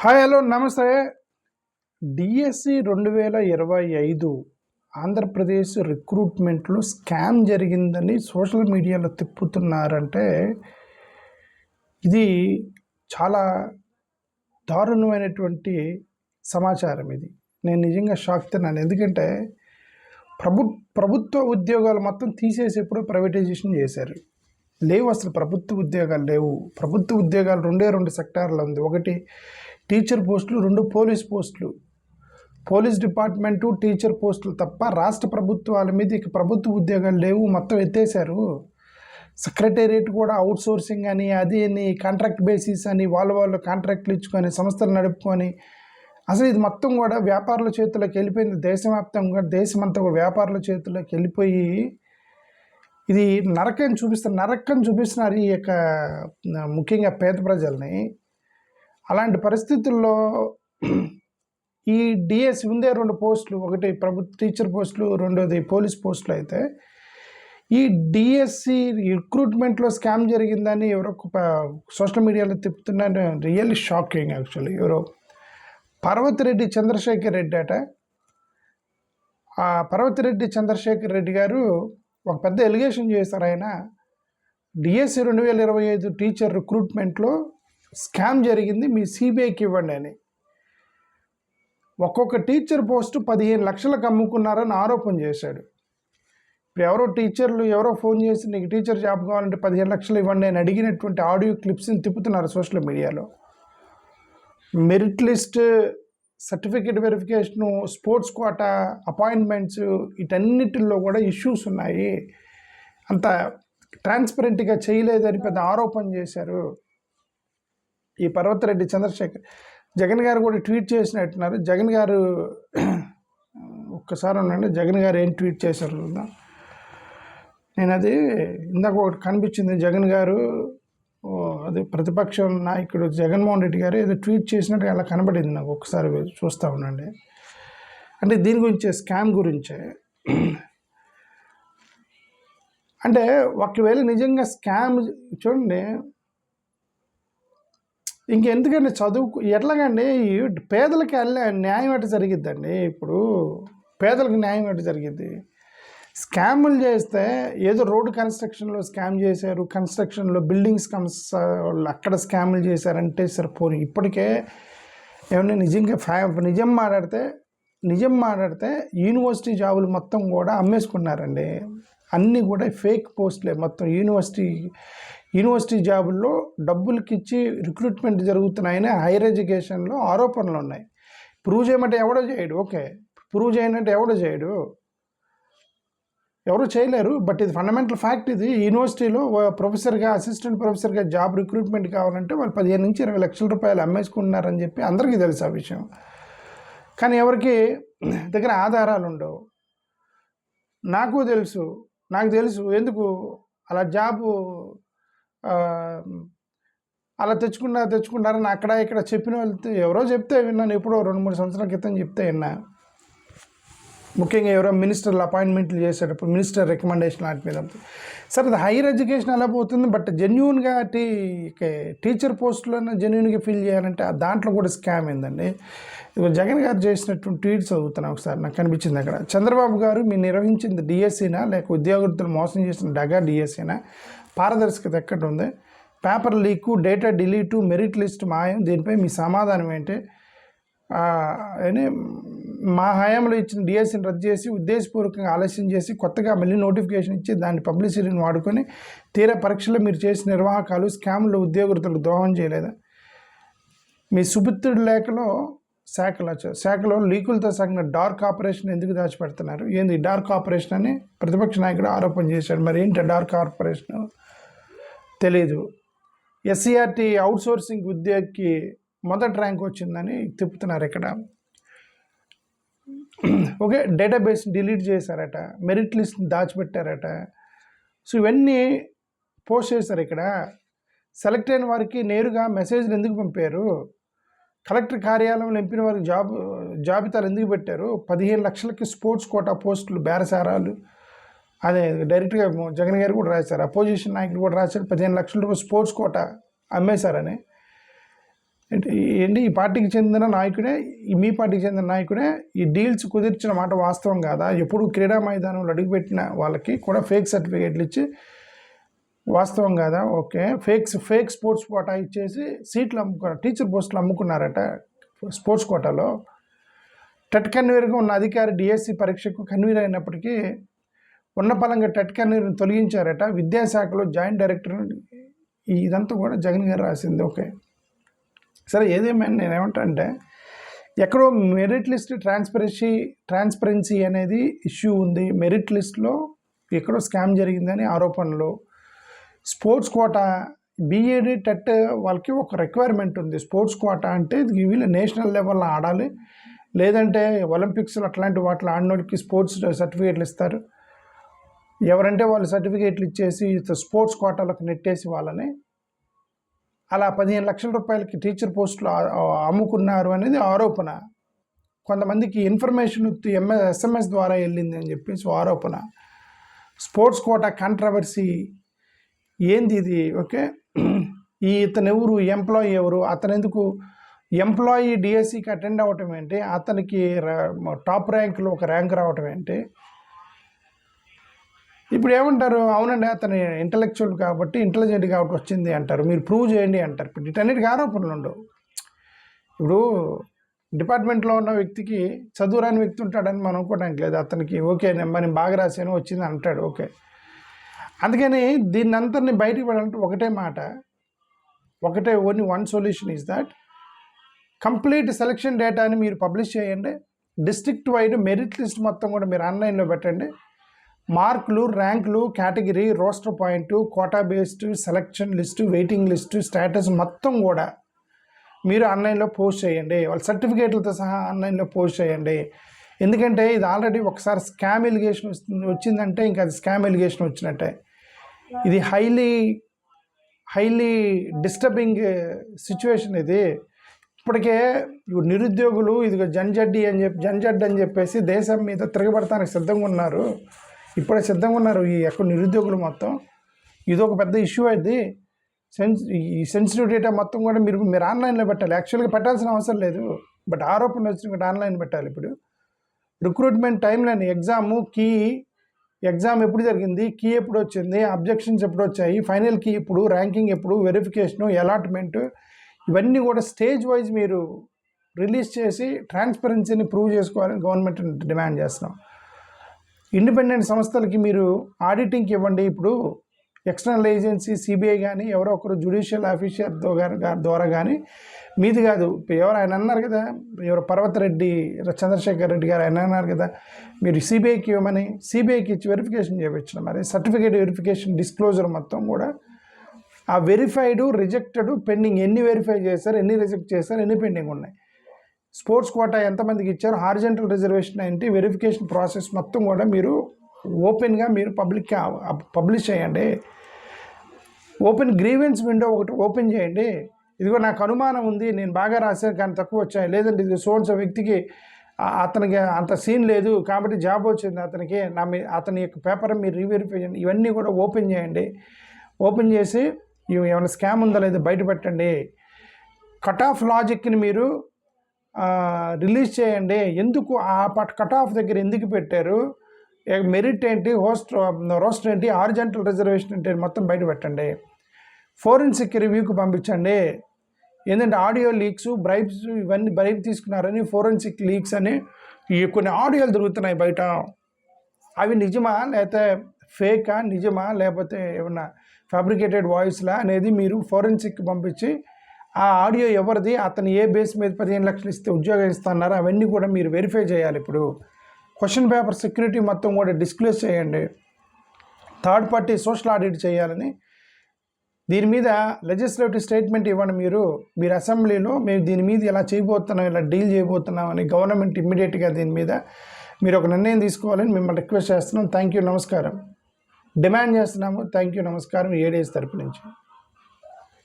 Hi hello నమస్తే. DSC 2025 Andhra Pradesh రిక్రూట్మెంట్లో scam జరిగిందని social మీడియాలో తిప్పుతున్నారంటే ఇది చాలా దారుణమైనటువంటి సమాచారం. ఇది నేను నిజంగా షాక్ తిన్నాను. ఎందుకంటే ప్రభుత్వ ఉద్యోగాలు మొత్తం తీసేసి ఎప్పుడో ప్రైవేటైజేషన్ చేశారు. లేవు, అసలు ప్రభుత్వ ఉద్యోగాలు లేవు. ప్రభుత్వ ఉద్యోగాలు రెండు సెక్టార్లు ఉంది. ఒకటి టీచర్ పోస్టులు, రెండు పోలీస్ పోస్టులు. పోలీస్ డిపార్ట్మెంటు టీచర్ పోస్టులు తప్ప రాష్ట్ర ప్రభుత్వాల మీద ఇక ప్రభుత్వ ఉద్యోగాలు లేవు, మొత్తం ఎత్తేసారు. సెక్రటేరియట్ కూడా అవుట్ సోర్సింగ్ అని, అది అని, కాంట్రాక్ట్ బేసిస్ అని, వాళ్ళు కాంట్రాక్ట్లు ఇచ్చుకొని సంస్థలు నడుపుకొని అసలు ఇది మొత్తం కూడా వ్యాపారుల చేతుల్లోకి వెళ్ళిపోయింది. దేశవ్యాప్తంగా దేశమంతా కూడా వ్యాపారుల చేతుల్లోకి వెళ్ళిపోయి ఇది నరకం చూపిస్తున్నారు ఈ యొక్క ముఖ్యంగా పేద ప్రజల్ని. అలాంటి పరిస్థితుల్లో ఈ డిఎస్సి ఉందే రెండు పోస్టులు, ఒకటి ప్రభుత్వ టీచర్ పోస్టులు, రెండోది పోలీస్ పోస్టులు. అయితే ఈ డిఎస్సి రిక్రూట్మెంట్లో స్కామ్ జరిగిందని ఎవరో సోషల్ మీడియాలో తిప్పుతున్నారు. Really shocking. యాక్చువల్లీ ఎవరో పర్వతిరెడ్డి చంద్రశేఖర్ రెడ్డి అట. ఆ పర్వతిరెడ్డి చంద్రశేఖర్ రెడ్డి గారు ఒక పెద్ద ఎలిగేషన్ చేశారు. ఆయన డిఎస్సి 2025 టీచర్ రిక్రూట్మెంట్లో స్కామ్ జరిగింది, మీ సిబిఐకి ఇవ్వండి అని. ఒక్కొక్క టీచర్ పోస్టు 15 లక్షలకు అమ్ముకున్నారని ఆరోపణ చేశాడు. ఇప్పుడు ఎవరో ఫోన్ చేసి నీకు టీచర్ జాబ్ కావాలంటే 15 లక్షలు ఇవ్వండి అని అడిగినటువంటి ఆడియో క్లిప్స్ని తిప్పుతున్నారు సోషల్ మీడియాలో. Merit list, certificate verification, sports quota, appointments, వీటన్నిటిల్లో కూడా ఇష్యూస్ ఉన్నాయి. అంత ట్రాన్స్పరెంట్గా చేయలేదని పెద్ద ఆరోపణ చేశారు ఈ పర్వతిరెడ్డి చంద్రశేఖర్. జగన్ గారు కూడా ట్వీట్ చేసినట్టున్నారు. జగన్ గారు ఒక్కసారి ఉండండి, జగన్ గారు ఏం ట్వీట్ చేశారు చూద్దాం. నేను అది ఇందాక ఒకటి కనిపించింది. జగన్ గారు అది ప్రతిపక్ష నాయకుడు జగన్మోహన్ రెడ్డి గారు ఏదో ట్వీట్ చేసినట్టు అలా కనబడింది నాకు. ఒకసారి చూస్తూ ఉండండి. అంటే దీని గురించే, స్కామ్ గురించే. అంటే ఒకవేళ నిజంగా స్కామ్ చూడండి, ఇంకెందుకండి చదువుకు ఎట్లాగండి పేదలకి న్యాయం ఎట్ట జరిగిద్దండి? ఇప్పుడు పేదలకు న్యాయం ఎట్ట జరిగిద్ది? స్కాములు చేస్తే ఏదో రోడ్డు కన్స్ట్రక్షన్లో స్కామ్ చేశారు, కన్స్ట్రక్షన్లో బిల్డింగ్స్ అక్కడ స్కాములు చేశారంటే సరిపోని. ఇప్పటికే ఏమన్నా నిజం మాట్లాడితే యూనివర్సిటీ జాబులు మొత్తం కూడా అమ్మేసుకున్నారండి. అన్నీ కూడా ఫేక్ పోస్టులే మొత్తం. యూనివర్సిటీ జాబుల్లో డబ్బులకి ఇచ్చి రిక్రూట్మెంట్ జరుగుతున్నాయని హైయర్ ఎడ్యుకేషన్లో ఆరోపణలు ఉన్నాయి. ప్రూవ్ చేయమంటే ఎవడో చేయడు. ఓకే, ప్రూవ్ చేయనంటే ఎవడో చేయడు, ఎవరు చేయలేరు. బట్ ఇది ఫండమెంటల్ ఫ్యాక్ట్. ఇది యూనివర్సిటీలో ప్రొఫెసర్గా, అసిస్టెంట్ ప్రొఫెసర్గా జాబ్ రిక్రూట్మెంట్ కావాలంటే వాళ్ళు 15 నుంచి 20 లక్షల రూపాయలు అమ్మేసుకుంటున్నారని చెప్పి అందరికీ తెలుసు ఆ విషయం. కానీ ఎవరికి దగ్గర ఆధారాలు ఉండవు. నాకు తెలుసు ఎందుకు అలా జాబు అలా తెచ్చుకున్నారని అక్కడ ఇక్కడ చెప్పిన వాళ్ళు ఎవరో చెప్తే విన్నాను. ఎప్పుడో 2-3 సంవత్సరాల క్రితం చెప్తే విన్నా. ముఖ్యంగా ఎవరో మినిస్టర్లు అపాయింట్మెంట్లు చేసేటప్పుడు మినిస్టర్ రికమెండేషన్ వాటి మీద. సరే, అది హైయర్ ఎడ్యుకేషన్ ఎలా పోతుంది, బట్ జెన్యున్గా టీచర్ పోస్టులను జెన్యున్గా ఫిల్ చేయాలంటే దాంట్లో కూడా స్కామ్ ఏందండి. జగన్ గారు చేసినటువంటి ట్వీట్స్ చదువుతున్నా ఒకసారి, నాకు కనిపించింది అక్కడ. చంద్రబాబు గారు మీరు నిర్వహించింది డిఎస్సీనా లేక ఉద్యోగులతో మోసం చేసిన డగా డిఎస్సీనా? పారదర్శకత ఎక్కడ ఉంది? Paper leak, data delete, merit list మాయం, దీనిపై మీ సమాధానం ఏంటి అని. మా హయాంలో ఇచ్చిన డిఎస్సీని రద్దు చేసి ఉద్దేశపూర్వకంగా ఆలస్యం చేసి కొత్తగా మళ్ళీ నోటిఫికేషన్ ఇచ్చి దాన్ని పబ్లిసిటీని వాడుకొని తీరా పరీక్షలో మీరు చేసిన నిర్వాహకాలు స్కామ్లో ఉద్యోగులకు దోహం చేయలేదా? మీ సుపుత్రుడి శాఖలో లీకులతో సాగిన డార్క్ ఆపరేషన్ ఎందుకు దాచిపెడుతున్నారు? ఏంది డార్క్ ఆపరేషన్ అని ప్రతిపక్ష నాయకుడు ఆరోపణ చేశాడు. మరి ఏంటి డార్క్ ఆపరేషన్ తెలీదు. ఎస్సీఆర్టీ అవుట్సోర్సింగ్ ఉద్యోగికి మొదటి ర్యాంక్ వచ్చిందని తిప్పుతున్నారు ఇక్కడ. ఓకే, డేటాబేస్ డిలీట్ చేశారట, మెరిట్ లిస్ట్ని దాచిపెట్టారట. సో ఇవన్నీ పోస్ట్ చేశారు ఇక్కడ. సెలెక్ట్ అయిన వారికి నేరుగా మెసేజ్లు ఎందుకు పంపారు? కలెక్టర్ కార్యాలయంలో ఎంపిన వారికి జాబితాలు ఎందుకు పెట్టారు? 15 లక్షలకి స్పోర్ట్స్ కోటా పోస్టులు బేరసారాలు అదే డైరెక్ట్గా జగన్ గారు కూడా రాశారు, అపోజిషన్ నాయకులు కూడా రాశారు 15 లక్షల రూపాయలు స్పోర్ట్స్ కోటా అమ్మేశారని. ఏంటి ఈ పార్టీకి చెందిన నాయకుడే, మీ పార్టీకి చెందిన నాయకుడే ఈ డీల్స్ కుదిర్చిన మాట వాస్తవం కాదా? ఎప్పుడు క్రీడా మైదానంలో అడుగుపెట్టిన వాళ్ళకి కూడా ఫేక్ సర్టిఫికేట్లు ఇచ్చి వాస్తవం కాదా? ఓకే, ఫేక్ స్పోర్ట్స్ కోటా ఇచ్చేసి సీట్లు అమ్ముకున్నారు, టీచర్ పోస్టులు అమ్ముకున్నారట స్పోర్ట్స్ కోటాలో. టెట్ కన్వీనర్గా ఉన్న అధికారి డిఎస్సి పరీక్షకు కన్వీనర్ అయినప్పటికీ ఉన్నపలంగా టెట్ కన్వీనర్ని తొలగించారట. విద్యాశాఖలో జాయింట్ డైరెక్టర్, ఇదంతా కూడా జగన్ గారు రాసింది. ఓకే సరే, ఏదేమైనా నేనేమంటా అంటే ఎక్కడో మెరిట్ లిస్ట్ ట్రాన్స్పరెన్సీ అనేది ఇష్యూ ఉంది. మెరిట్ లిస్ట్లో ఎక్కడో స్కామ్ జరిగిందని ఆరోపణలు. స్పోర్ట్స్ కోటా బీఏడి టెట్ వాళ్ళకి ఒక రిక్వైర్మెంట్ ఉంది. స్పోర్ట్స్ కోటా అంటే వీళ్ళు నేషనల్ లెవెల్లో ఆడాలి, లేదంటే ఒలింపిక్స్లో అట్లాంటి వాటిలో ఆడినోడికి స్పోర్ట్స్ సర్టిఫికేట్లు ఇస్తారు. ఎవరంటే వాళ్ళు సర్టిఫికేట్లు ఇచ్చేసి స్పోర్ట్స్ కోటాలకు నెట్టేసి వాళ్ళని అలా 15 లక్షల రూపాయలకి టీచర్ పోస్టులు అమ్ముకున్నారు అనేది ఆరోపణ. కొంతమందికి ఇన్ఫర్మేషన్ SMS ద్వారా వెళ్ళింది అని చెప్పేసి ఆరోపణ. స్పోర్ట్స్ కోటా కాంట్రవర్సీ ఏంది ఇది? ఓకే, ఇతను ఎవరు, ఎంప్లాయీ ఎవరు, అతను ఎందుకు ఎంప్లాయీ డిఎస్సికి అటెండ్ అవ్వటం ఏంటి, అతనికి టాప్ ర్యాంకులో ఒక ర్యాంక్ రావటం ఏంటి? ఇప్పుడు ఏమంటారు, అవునండి అతను ఇంటలెక్చువల్ కాబట్టి ఇంటెలిజెంట్ కాబట్టి వచ్చింది అంటారు, మీరు ప్రూవ్ చేయండి అంటారు. ఇప్పుడు వీటన్నిటికీ ఆరోపణలు ఉండవు. ఇప్పుడు డిపార్ట్మెంట్లో ఉన్న వ్యక్తికి చదువురాని వ్యక్తి ఉంటాడని మనం అనుకోవడానికి లేదు. అతనికి ఓకే నేను బాగా రాశాను వచ్చింది అంటాడు. ఓకే, అందుకని దీన్ని అంతరిని బయటికి పడాలంటే ఒకటే మాట, only one solution is that complete selection డేటాని మీరు పబ్లిష్ చేయండి. డిస్ట్రిక్ట్ వైడ్ మెరిట్ లిస్ట్ మొత్తం కూడా మీరు ఆన్లైన్లో పెట్టండి. మార్కులు, ర్యాంకులు, category, roster point, quota based selection list, waiting list, status మొత్తం కూడా మీరు ఆన్లైన్లో పోస్ట్ చేయండి. వాళ్ళ సర్టిఫికేట్లతో సహా ఆన్లైన్లో పోస్ట్ చేయండి. ఎందుకంటే ఇది ఆల్రెడీ ఒకసారి స్కామ్ ఎలిగేషన్ వచ్చిందంటే ఇంకా అది స్కామ్ ఎలిగేషన్ వచ్చినట్టే. ఇది హైలీ డిస్టర్బింగ్ సిచ్యువేషన్ ఇది. ఇప్పటికే నిరుద్యోగులు ఇదిగో జంజడ్ అని చెప్పేసి దేశం మీద తిరగబడటానికి సిద్ధంగా ఉన్నారు. ఇప్పుడే సిద్ధంగా ఉన్నారు ఈ ఎక్కడ నిరుద్యోగులు మొత్తం. ఇది ఒక పెద్ద ఇష్యూ అయింది. ఈ సెన్సిటివ్ డేటా మొత్తం కూడా మీరు ఆన్లైన్లో పెట్టాలి. యాక్చువల్గా పెట్టాల్సిన అవసరం లేదు, బట్ ఆరోపణ వచ్చిన ఆన్లైన్ పెట్టాలి. ఇప్పుడు రిక్రూట్మెంట్ టైంలైన్, ఎగ్జామ్ ఎప్పుడు జరిగింది, కీ ఎప్పుడు వచ్చింది, అబ్జెక్షన్స్ ఎప్పుడు వచ్చాయి, ఫైనల్ కీ ఎప్పుడు, ర్యాంకింగ్ ఎప్పుడు, వెరిఫికేషను, అలాట్మెంట్, ఇవన్నీ కూడా స్టేజ్ వైజ్ మీరు రిలీజ్ చేసి ట్రాన్స్పరెన్సీని ప్రూవ్ చేసుకోవాలని గవర్నమెంట్ డిమాండ్ చేస్తున్నాం. ఇండిపెండెంట్ సంస్థలకి మీరు ఆడిటింగ్కి ఇవ్వండి. ఇప్పుడు ఎక్స్టర్నల్ ఏజెన్సీ సిబిఐ కానీ ఎవరో ఒకరు జ్యుడిషియల్ ఆఫీసర్ ద్వారా కానీ, మీది కాదు, ఎవరు ఆయన అన్నారు కదా, ఎవరు పర్వతరెడ్డి చంద్రశేఖర్ రెడ్డి గారు ఆయన అన్నారు కదా, మీరు సిబిఐకి ఇవ్వమని, సిబిఐకి ఇచ్చి వెరిఫికేషన్ చేయించిన మరి సర్టిఫికేట్ వెరిఫికేషన్ డిస్క్లోజర్ మొత్తం కూడా ఆ వెరిఫైడ్, రిజెక్టెడ్, పెండింగ్, ఎన్ని వెరిఫై చేశారు, ఎన్ని రిజెక్ట్ చేశారు, ఎన్ని పెండింగ్ ఉన్నాయి, స్పోర్ట్స్ కోటా ఎంతమందికి ఇచ్చారు, హారిజంటల్ రిజర్వేషన్ ఏంటి, వెరిఫికేషన్ ప్రాసెస్ మొత్తం కూడా మీరు ఓపెన్గా మీరు పబ్లిష్ చేయండి. ఓపెన్ గ్రీవెన్స్ విండో ఒకటి ఓపెన్ చేయండి. ఇదిగో నాకు అనుమానం ఉంది, నేను బాగా రాశాను కానీ తక్కువ వచ్చాయి, లేదంటే ఇది సోన్సో వ్యక్తికి అతనికి అంత సీన్ లేదు కాబట్టి జాబ్ వచ్చింది అతనికి, అతని యొక్క పేపర్ మీరు రీవెరిఫై చేయండి. ఇవన్నీ కూడా ఓపెన్ చేయండి. ఓపెన్ చేసి ఏమైనా స్కామ్ ఉందా లేదా బయట పెట్టండి. కట్ ఆఫ్ లాజిక్ని మీరు రిలీజ్ చేయండి. ఎందుకు ఆ కట్ ఆఫ్ దగ్గర ఎందుకు పెట్టారు, మెరిట్ ఏంటి, రోస్టర్ ఏంటి, హారిజంటల్ రిజర్వేషన్ ఏంటి మొత్తం బయట పెట్టండి. ఫోరెన్సిక్ రివ్యూకి పంపించండి. ఏంటంటే ఆడియో లీక్స్, బ్రైబ్స్, ఇవన్నీ బ్రైబ్ తీసుకున్నారని ఫోరెన్సిక్ లీక్స్ అని కొన్ని ఆడియోలు దొరుకుతున్నాయి బయట. అవి నిజమా లేకపోతే ఫేకా, నిజమా లేకపోతే ఏమన్నా ఫ్యాబ్రికేటెడ్ వాయిస్లా అనేది మీరు ఫోరెన్సిక్ పంపించి ఆ ఆడియో ఎవరిది, అతను ఏ బేస్ మీద 15 లక్షలు ఇస్తే ఉద్యోగం ఇస్తున్నారు, అవన్నీ కూడా మీరు వెరిఫై చేయాలి. ఇప్పుడు క్వశ్చన్ పేపర్ సెక్యూరిటీ మొత్తం కూడా డిస్క్లోజ్ చేయండి. థర్డ్ పార్టీ సోషల్ ఆడిట్ చేయాలని దీని మీద లెజిస్లేటివ్ స్టేట్మెంట్ ఇవ్వండి. మీరు అసెంబ్లీలో మేము దీని మీద ఇలా చేయబోతున్నాం, ఇలా డీల్ చేయబోతున్నాం అని గవర్నమెంట్ ఇమ్మీడియట్గా దీని మీద మీరు ఒక నిర్ణయం తీసుకోవాలని మిమ్మల్ని రిక్వెస్ట్ చేస్తున్నాం. థ్యాంక్ యూ, నమస్కారం. డిమాండ్ చేస్తున్నాము. థ్యాంక్ యూ, నమస్కారం. ఏడేస్ తరపు నుంచి.